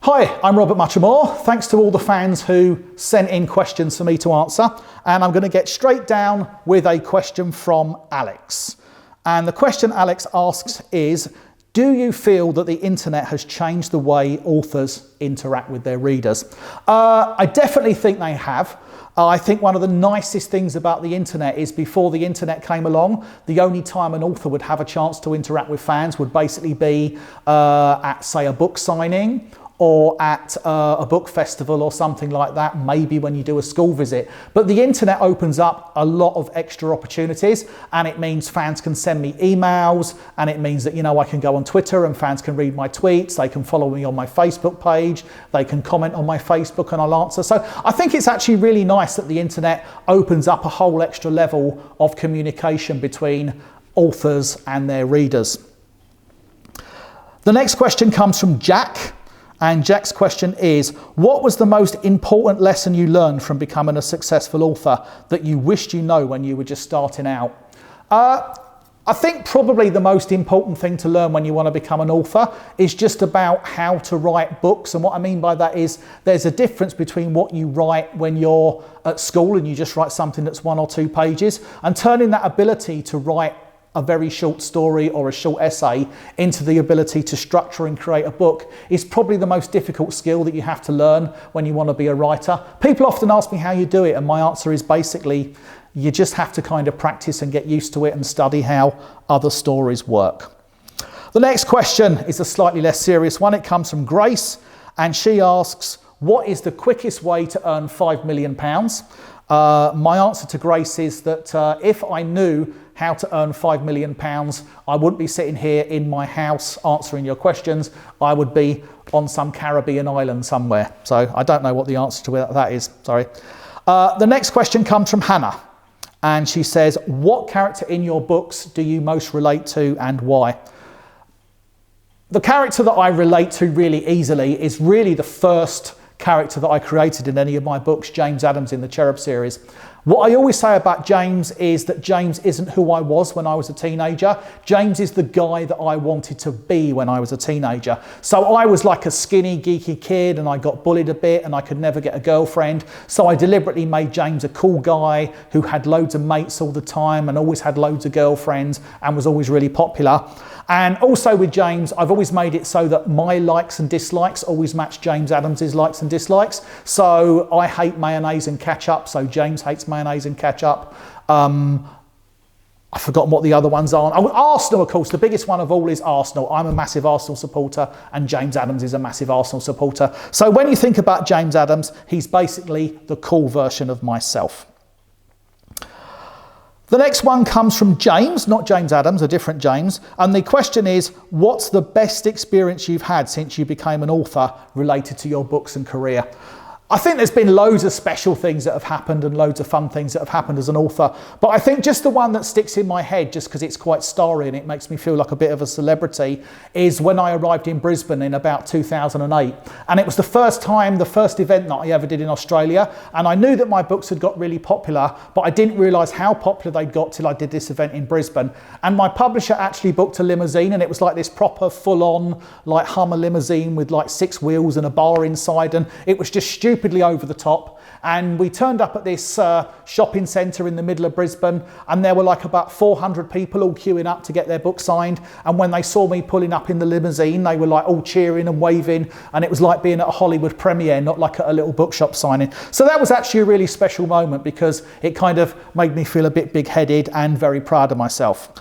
Hi, I'm Robert Muchamore. Thanks to all the fans who sent in questions for me to answer. And I'm going to get straight down with a question from Alex. And the question Alex asks is, do you feel that the internet has changed the way authors interact with their readers? I definitely think they have. I think one of the nicest things about the internet is before the internet came along, the only time an author would have a chance to interact with fans would basically be at, say, a book signing or at a book festival or something like that, maybe when you do a school visit. But the internet opens up a lot of extra opportunities, and it means fans can send me emails, and it means that, you know, I can go on Twitter and fans can read my tweets, they can follow me on my Facebook page, they can comment on my Facebook and I'll answer. So I think it's actually really nice that the internet opens up a whole extra level of communication between authors and their readers. The next question comes from Jack. And Jack's question is, what was the most important lesson you learned from becoming a successful author that you wished you know when you were just starting out? I think probably the most important thing to learn when you want to become an author is just about how to write books. And what I mean by that is there's a difference between what you write when you're at school and you just write something that's 1 or 2 pages, and turning that ability to write a very short story or a short essay into the ability to structure and create a book is probably the most difficult skill that you have to learn when you want to be a writer. People often ask me how you do it, and my answer is basically you just have to kind of practice and get used to it and study how other stories work. The next question is a slightly less serious one. It comes from Grace, and she asks, what is the quickest way to earn £5 million? My answer to Grace is that if I knew how to earn £5 million, I wouldn't be sitting here in my house answering your questions. I would be on some Caribbean island somewhere. So I don't know what the answer to that is, sorry. The next question comes from Hannah, and she says, what character in your books do you most relate to and why? The character that I relate to really easily is really the first character that I created in any of my books, James Adams in the Cherub series. What I always say about James is that James isn't who I was when I was a teenager. James is the guy that I wanted to be when I was a teenager. So I was like a skinny, geeky kid, and I got bullied a bit and I could never get a girlfriend. So I deliberately made James a cool guy who had loads of mates all the time and always had loads of girlfriends and was always really popular. And also with James, I've always made it so that my likes and dislikes always match James Adams's likes and dislikes. So I hate mayonnaise and ketchup, so James hates mayonnaise and ketchup. I've forgotten what the other ones are. Oh, Arsenal, of course, the biggest one of all is Arsenal. I'm a massive Arsenal supporter, and James Adams is a massive Arsenal supporter. So when you think about James Adams, he's basically the cool version of myself. The next one comes from James, not James Adams, a different James. And the question is, what's the best experience you've had since you became an author related to your books and career? I think there's been loads of special things that have happened and loads of fun things that have happened as an author. But I think just the one that sticks in my head, just because it's quite starry and it makes me feel like a bit of a celebrity, is when I arrived in Brisbane in about 2008. And it was the first event that I ever did in Australia. And I knew that my books had got really popular, but I didn't realise how popular they'd got till I did this event in Brisbane. And my publisher actually booked a limousine, and it was like this proper full-on like Hummer limousine with like 6 wheels and a bar inside. And it was just stupidly over the top, and we turned up at this shopping centre in the middle of Brisbane, and there were like about 400 people all queuing up to get their book signed. And when they saw me pulling up in the limousine, they were like all cheering and waving, and it was like being at a Hollywood premiere, not like at a little bookshop signing. So that was actually a really special moment because it kind of made me feel a bit big-headed and very proud of myself.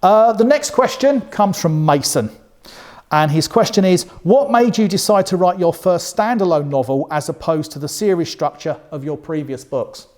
The next question comes from Mason. And his question is, what made you decide to write your first standalone novel as opposed to the series structure of your previous books?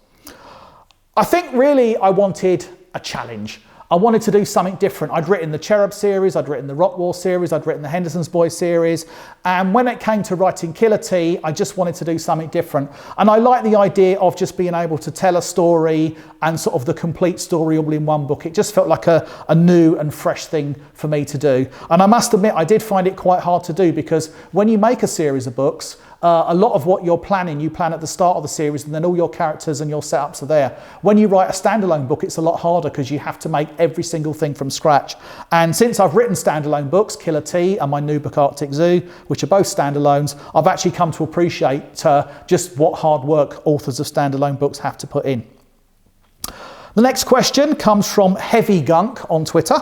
I think really I wanted a challenge. I wanted to do something different. I'd written the Cherub series, I'd written the Rock War series, I'd written the Henderson's Boys series. And when it came to writing Killer Tea, I just wanted to do something different. And I like the idea of just being able to tell a story and sort of the complete story all in one book. It just felt like a new and fresh thing for me to do. And I must admit, I did find it quite hard to do because when you make a series of books, a lot of what you're planning, you plan at the start of the series, and then all your characters and your setups are there. When you write a standalone book, it's a lot harder because you have to make every single thing from scratch. And since I've written standalone books, Killer T and my new book Arctic Zoo, which are both standalones, I've actually come to appreciate just what hard work authors of standalone books have to put in. The next question comes from Heavy Gunk on Twitter.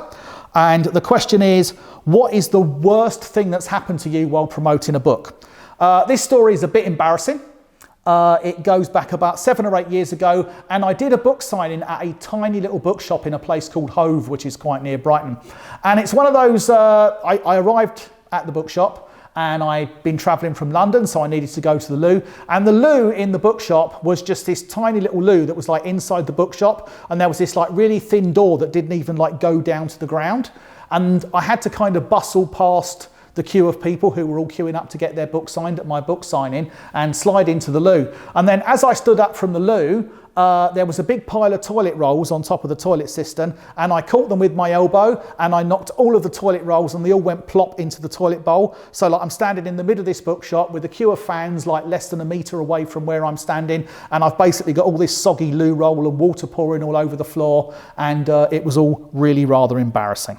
And the question is, what is the worst thing that's happened to you while promoting a book? This story is a bit embarrassing. It goes back about 7 or 8 years ago, and I did a book signing at a tiny little bookshop in a place called Hove, which is quite near Brighton. And it's one of those, I arrived at the bookshop, and I'd been travelling from London, so I needed to go to the loo. And the loo in the bookshop was just this tiny little loo that was like inside the bookshop, and there was this like really thin door that didn't even like go down to the ground. And I had to kind of bustle past the queue of people who were all queuing up to get their book signed at my book signing and slide into the loo. And then as I stood up from the loo, there was a big pile of toilet rolls on top of the toilet cistern, and I caught them with my elbow and I knocked all of the toilet rolls and they all went plop into the toilet bowl. So like I'm standing in the middle of this bookshop with a queue of fans like less than a metre away from where I'm standing, and I've basically got all this soggy loo roll and water pouring all over the floor, and it was all really rather embarrassing.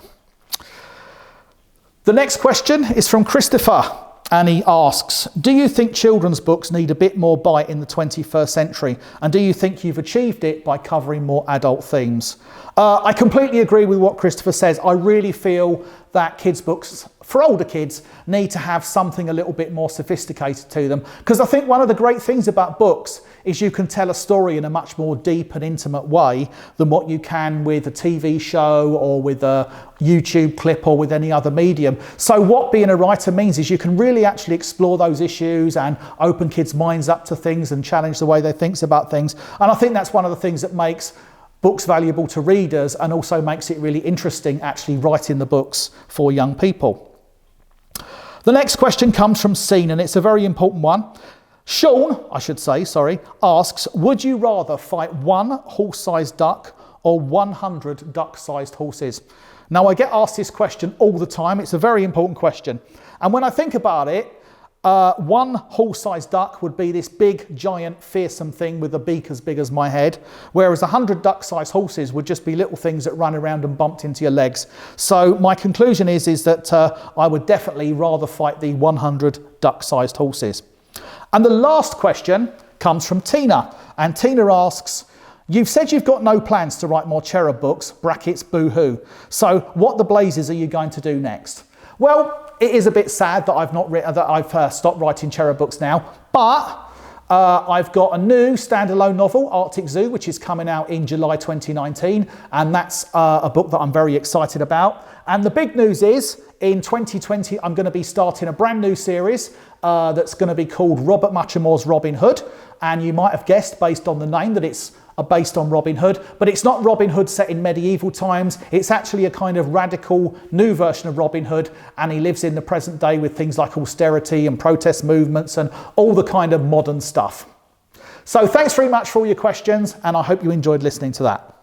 The next question is from Christopher, and he asks, do you think children's books need a bit more bite in the 21st century? And do you think you've achieved it by covering more adult themes? I completely agree with what Christopher says. I really feel that kids' books, for older kids, need to have something a little bit more sophisticated to them. Because I think one of the great things about books is you can tell a story in a much more deep and intimate way than what you can with a TV show or with a YouTube clip or with any other medium. So what being a writer means is you can really actually explore those issues and open kids' minds up to things and challenge the way they think about things. And I think that's one of the things that makes books valuable to readers and also makes it really interesting actually writing the books for young people. The next question comes from Scene, and it's a very important one. Sean, asks, would you rather fight one horse-sized duck or 100 duck-sized horses? Now, I get asked this question all the time. It's a very important question. And when I think about it, one horse-sized duck would be this big, giant, fearsome thing with a beak as big as my head, whereas 100 duck-sized horses would just be little things that run around and bumped into your legs. So my conclusion is that I would definitely rather fight the 100 duck-sized horses. And the last question comes from Tina, and Tina asks, you've said you've got no plans to write more cherub books, brackets boo-hoo. So what the blazes are you going to do next? Well, it is a bit sad that I've stopped writing cherub books now, but I've got a new standalone novel, Arctic Zoo, which is coming out in July 2019, and that's a book that I'm very excited about. And the big news is, in 2020, I'm going to be starting a brand new series that's going to be called Robert Muchamore's Robin Hood, and you might have guessed based on the name that it's based on Robin Hood, but it's not Robin Hood set in medieval times. It's actually a kind of radical new version of Robin Hood, and he lives in the present day with things like austerity and protest movements and all the kind of modern stuff. So thanks very much for all your questions, and I hope you enjoyed listening to that.